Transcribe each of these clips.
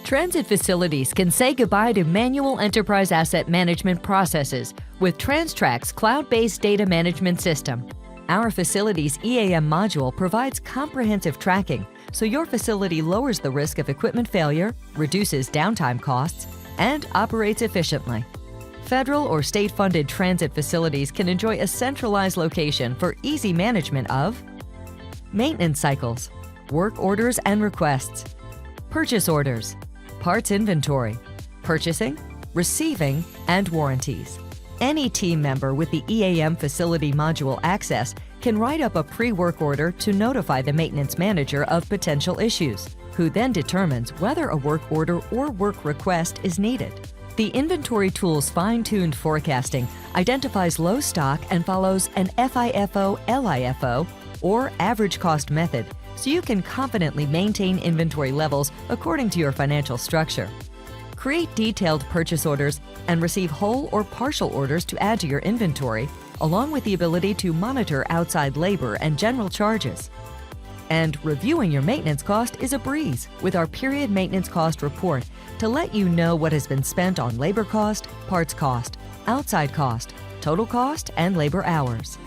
Transit facilities can say goodbye to manual enterprise asset management processes with TransTrack's cloud-based data management system. Our facility's EAM module provides comprehensive tracking, so your facility lowers the risk of equipment failure, reduces downtime costs, and operates efficiently. Federal or state-funded transit facilities can enjoy a centralized location for easy management of maintenance cycles, work orders and requests, purchase orders, parts inventory, purchasing, receiving, and warranties. Any team member with the EAM facility module access can write up a pre-work order to notify the maintenance manager of potential issues, who then determines whether a work order or work request is needed. The inventory tool's fine-tuned forecasting identifies low stock and follows an FIFO/LIFO, or average cost method, so you can confidently maintain inventory levels according to your financial structure. Create detailed purchase orders and receive whole or partial orders to add to your inventory, along with the ability to monitor outside labor and general charges. And reviewing your maintenance cost is a breeze with our period maintenance cost report to let you know what has been spent on labor cost, parts cost, outside cost, total cost, and labor hours.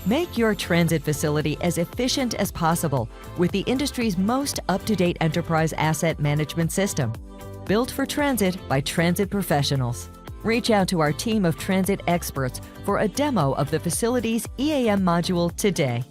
Make your transit facility as efficient as possible with the industry's most up-to-date enterprise asset management system. Built for transit by transit professionals. Reach out to our team of transit experts for a demo of the facility's EAM module today.